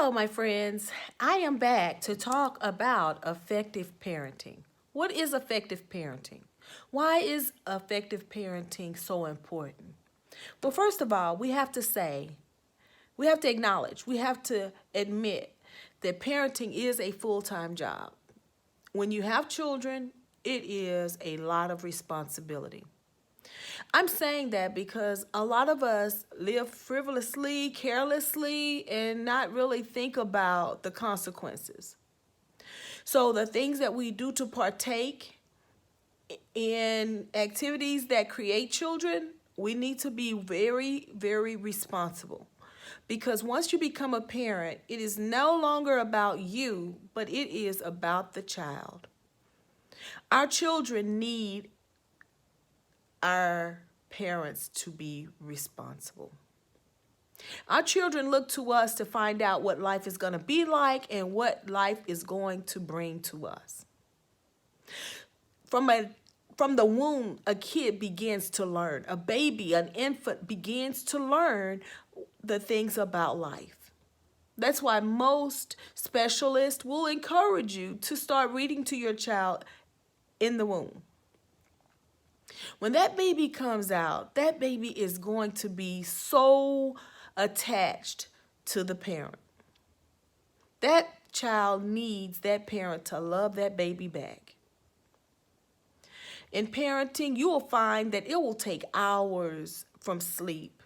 Hello, my friends. I am back to talk about effective parenting. What is effective parenting? Why is effective parenting so important? Well, first of all, we have to acknowledge, we have to admit that parenting is a full time job. When you have children, it is a lot of responsibility. I'm saying that because a lot of us live frivolously, carelessly, and not really think about the consequences. So, the things that we do to partake in activities that create children, we need to be very, very responsible. Because once you become a parent, it is no longer about you, but it is about the child. Our children need our parents to be responsible. Our children look to us to find out what life is going to be like and what life is going to bring to us. From the womb, a kid begins to learn. A baby, an infant begins to learn the things about life. That's why most specialists will encourage you to start reading to your child in the womb. When that baby comes out, that baby is going to be so attached to the parent. That child needs that parent to love that baby back. In parenting, you will find that it will take hours from sleep.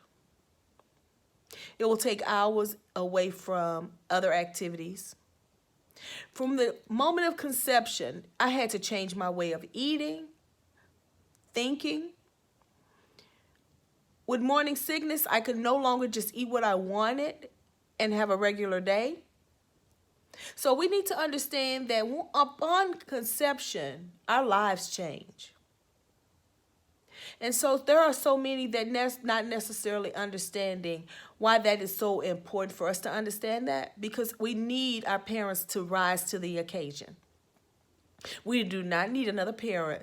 It will take hours away from other activities. From the moment of conception, I had to change my way of eating, thinking. With morning sickness, I could no longer just eat what I wanted and have a regular day. So we need to understand that upon conception, our lives change. And so there are so many that not necessarily understanding why that is so important for us to understand that, because we need our parents to rise to the occasion. We do not need another parent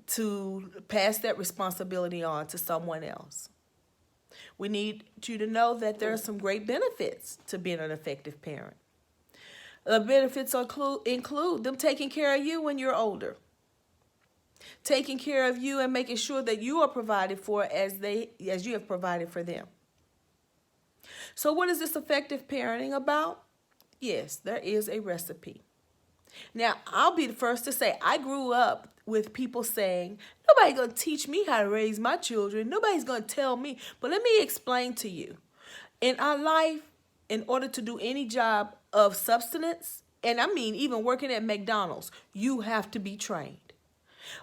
to pass that responsibility on to someone else. We need you to know that there are some great benefits to being an effective parent. The benefits include them taking care of you when you're older, taking care of you and making sure that you are provided for as you have provided for them. So what is this effective parenting about? Yes, there is a recipe. Now, I'll be the first to say I grew up with people saying, nobody's going to teach me how to raise my children. Nobody's going to tell me. But let me explain to you. In our life, in order to do any job of substance, and I mean even working at McDonald's, you have to be trained.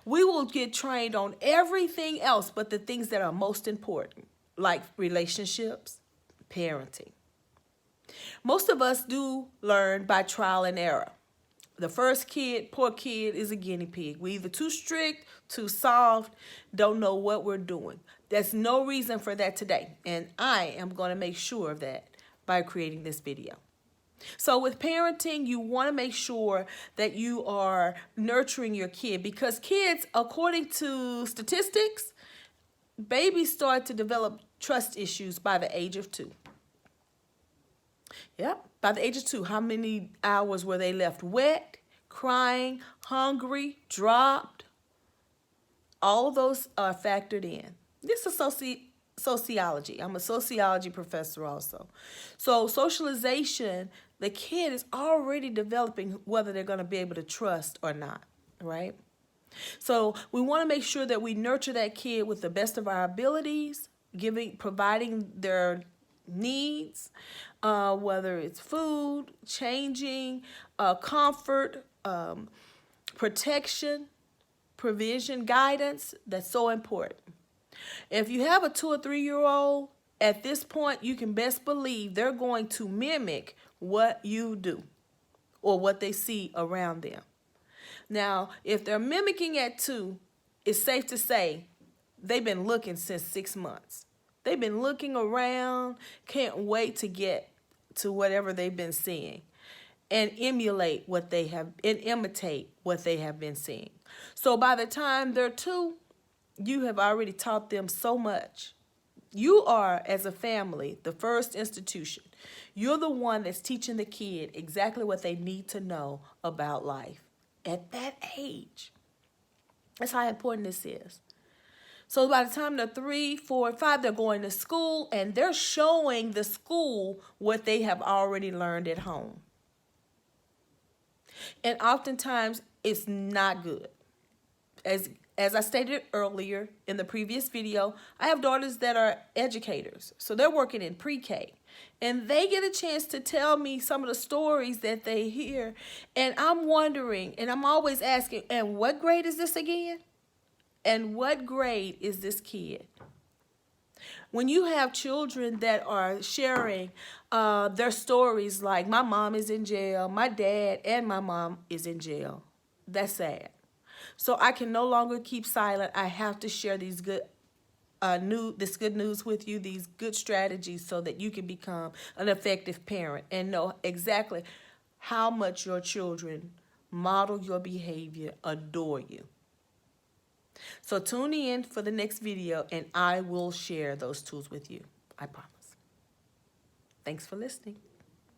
We will get trained on everything else but the things that are most important, like relationships, parenting. Most of us do learn by trial and error. The first kid, poor kid, is a guinea pig. We're either too strict, too soft, don't know what we're doing. There's no reason for that today. And I am going to make sure of that by creating this video. So with parenting, you want to make sure that you are nurturing your kid, because kids, according to statistics, babies start to develop trust issues by the age of 2. Yep, by the age of 2, how many hours were they left wet, crying, hungry, dropped? All of those are factored in. This is sociology. I'm a sociology professor also. So socialization, the kid is already developing whether they're going to be able to trust or not, right? So we want to make sure that we nurture that kid with the best of our abilities, providing their needs, whether it's food, changing, comfort, protection, provision, guidance. That's so important. If you have a 2 or 3-year-old, at this point, you can best believe they're going to mimic what you do or what they see around them. Now, if they're mimicking at 2, it's safe to say they've been looking since 6 months. They've been looking around, can't wait to get to whatever they've been seeing and imitate what they have been seeing. So by the time they're 2, you have already taught them so much You are, as a family, the first institution. You're the one that's teaching the kid exactly what they need to know about life at that age. That's how important this is. So by the time they're 3, 4, 5, they're going to school and they're showing the school what they have already learned at home. And oftentimes it's not good. As I stated earlier in the previous video, I have daughters that are educators. So they're working in pre-K. And they get a chance to tell me some of the stories that they hear. And I'm wondering, and I'm always asking, and what grade is this again? And what grade is this kid? When you have children that are sharing their stories like, my mom is in jail, my dad and my mom is in jail, that's sad. So I can no longer keep silent. I have to share these good news with you, these good strategies, so that you can become an effective parent and know exactly how much your children model your behavior, adore you. So tune in for the next video and I will share those tools with you. I promise. Thanks for listening.